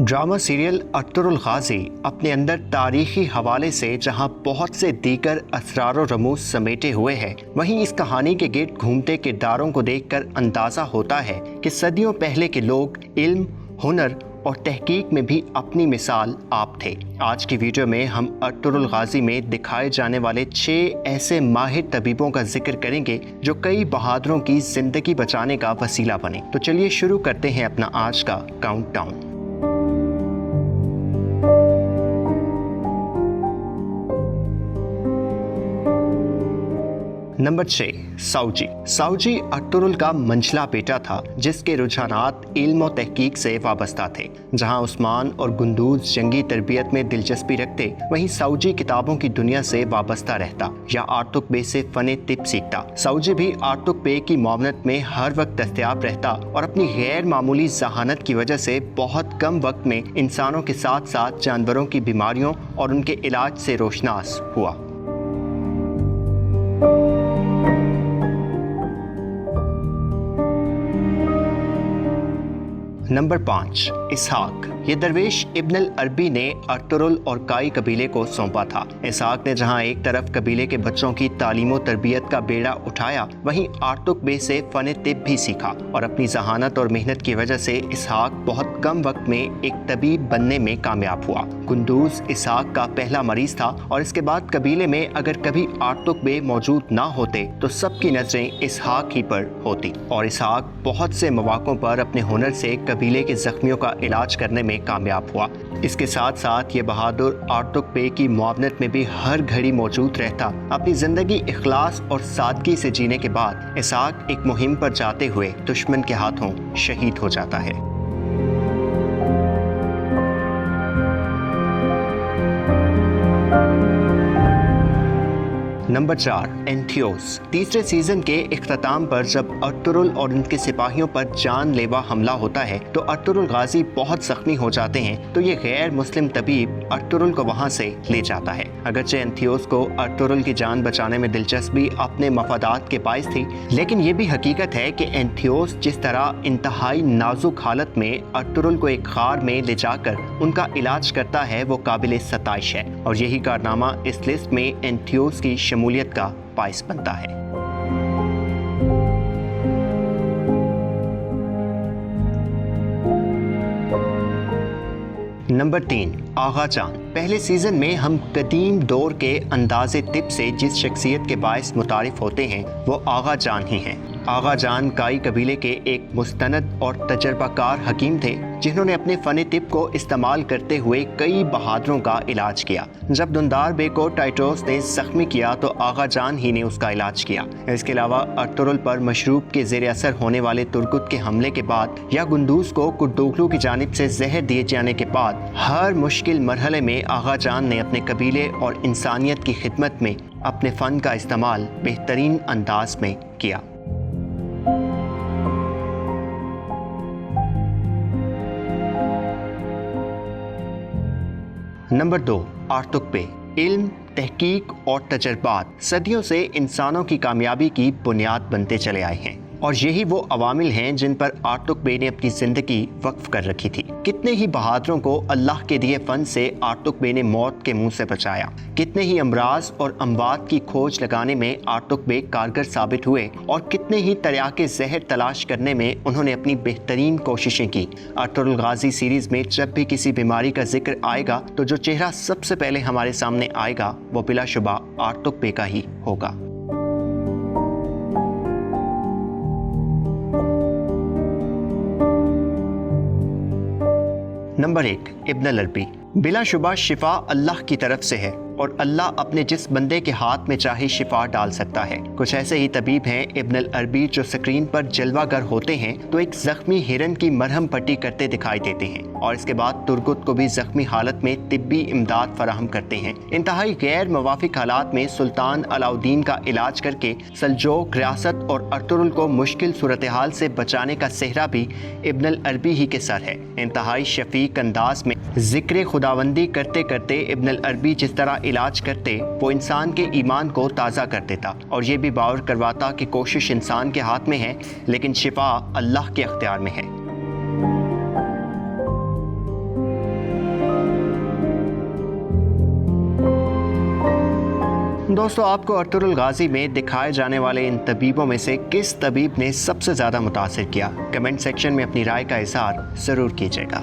Drama serial Ertugrul गाजी अपने अंदर तारीखी हवाले से जहां बहुत से दीगर असरार रमूज समेटे हुए है, वहीं इस कहानी के गिर्द घूमते किरदारों को देखकर अंदाज़ा होता है कि सदियों पहले के लोग इल्म, हुनर और तहकीक में भी अपनी मिसाल आप थे। आज की वीडियो में हम अर्तुगरुल गाजी में दिखाए जाने वाले 6 ऐसे माहिर तबीबों का जिक्र करेंगे जो कई बहादुरों की जिंदगी बचाने का वसीला बने। तो चलिए शुरू करते हैं अपना आज का countdown. Number 6, Sauji. Sauji Ertugrul का मंझला बेटा था जिसके रुझानात इल्म और तहकीक से वाबस्ता थे। जहां उस्मान और गुंदूज जंगी तरबियत में दिलचस्पी रखते, वहीं साउजी किताबों की दुनिया से वाबस्ता रहता या आर्तुक बे से फने तिब सीखता। साउजी भी आर्तुक बे की मावनत में हर वक्त दस्तयाब रहता और अपनी गैर मामूली जहानत की वजह से बहुत कम वक्त में इंसानों के साथ साथ जानवरों की बीमारियों और उनके इलाज से रोशनास हुआ। नंबर 5, इसहाक। ये दरवेश इब्न अल अरबी ने अर्तुगरुल और काई कबीले को सौंपा था। इसहाक ने जहां एक तरफ कबीले के बच्चों की तालीम और तरबियत का बेड़ा उठाया, वहीं आर्तुक बे से फन तिब भी सीखा और अपनी जहानत और मेहनत की वजह से इसहाक बहुत कम वक्त में एक तबीब बनने में कामयाब हुआ। गुंदूज इसहाक का पहला मरीज था और इसके बाद कबीले में अगर कभी आर्तुक बे मौजूद ना होते तो सबकी नजरें इसहाक ही पर होती और इसहाक बहुत से मौक़ों पर अपने हुनर से कबीले के जख्मियों का इलाज करने में कामयाब हुआ। इसके साथ साथ ये बहादुर आर्तुक बे की मुआवनत में भी हर घड़ी मौजूद रहता। अपनी जिंदगी इखलास और सादगी से जीने के बाद इसहाक एक मुहिम पर जाते हुए दुश्मन के हाथों शहीद हो जाता है। नंबर 4, एंथियोस। तीसरे सीजन के इख्तिताम पर जब अर्तुगरुल और उनके सिपाहियों पर जानलेवा हमला होता है तो अर्तुगरुल गाजी बहुत जख्मी हो जाते हैं, तो ये गैर मुस्लिम तबीब अर्तुगरुल को वहां से ले जाता है। अगरचे एंथियोस को अर्तुगरुल की जान बचाने में दिलचस्पी अपने मफादात के बाइस थी, लेकिन ये भी हकीकत है कि एंथियोस जिस तरह इंतहाई नाजुक हालत में अर्तुगरुल को एक गार में ले जाकर उनका इलाज करता है, वो काबिल सताइश है और यही कारनामा इस लिस्ट में एंथियोस की शमूलियत का बाइस बनता है। नंबर 3, आगा जान। पहले सीजन में हम कदीम दौर के अंदाज़े तिब से जिस शख्सियत के बाइस मुतारिफ होते हैं वो आगा जान ही हैं। आगा जान काई कबीले के एक मुस्तनद और तजर्बाकार हकीम थे जिन्होंने अपने फन तिब को इस्तेमाल करते हुए कई बहादुरों का इलाज किया। जब दुंदार बे को टाइटोस ने जख्मी किया तो आगा जान ही ने उसका इलाज किया। इसके अलावा अर्तुगरुल पर मशरूब के ज़ेर असर होने वाले तुर्कुत के हमले के बाद या गुंदूज को कुर्दुगलू की जानिब से जहर दिए जाने के बाद हर मुश्किल मरहले में आगा जान ने अपने कबीले और इंसानियत की खिदमत में अपने फ़न का इस्तेमाल बेहतरीन अंदाज में किया। नंबर 2, आर्तुक बे। इल्म, तहकीक और तजर्बात सदियों से इंसानों की कामयाबी की बुनियाद बनते चले आए हैं और यही वो अवामिल हैं जिन पर आर्तुक बे ने अपनी ज़िंदगी वक्फ कर रखी थी। कितने ही बहादुरों को अल्लाह के दिए फ़न से आर्तुक बे ने मौत के मुंह से बचाया। कितने ही अमराज और अमवात की खोज लगाने में आर्तुक बे कारगर साबित हुए और कितने ही तरियाके ज़हर तलाश करने में उन्होंने अपनी बेहतरीन कोशिशें की। अर्तुगरुल गाजी सीरीज़ में जब भी किसी बीमारी का जिक्र आएगा तो जो चेहरा सबसे पहले हमारे सामने आएगा वो बिलाशुबा आर्तुक बे का ही होगा। नंबर 1, इब्न अल अरबी। बिलाशुबा शिफा अल्लाह की तरफ से है और अल्लाह अपने जिस बंदे के हाथ में चाहे शिफा डाल सकता है। कुछ ऐसे ही तबीब हैं इब्न अल अरबी जो स्क्रीन पर जलवागर होते हैं तो एक जख्मी हिरन की मरहम पट्टी करते दिखाई देते हैं और इसके बाद तुर्गुत को भी जख्मी हालत में तिब्बी इमदाद फराहम करते हैं। इंतहाई गैर मुवाफिक हालात में सुल्तान अलाउद्दीन का इलाज करके सल्जोक रियासत और अर्तुगरुल को मुश्किल सूरत हाल से बचाने का सेहरा भी इब्न अल अरबी ही के सर है। इंतहाई शफीक अंदाज में जिक्र खुदावंदी करते करते इब्न अल अरबी जिस तरह इलाज करते वो इंसान के ईमान को ताज़ा कर देता और ये भी बावर करवाता कि कोशिश इंसान के हाथ में है लेकिन शिफा अल्लाह के अख्तियार में है। दोस्तों, आपको अर्तुगरुल गाजी में दिखाए जाने वाले इन तबीबों में से किस तबीब ने सबसे ज़्यादा मुतासिर किया? कमेंट सेक्शन में अपनी राय का इज़हार ज़रूर कीजिएगा।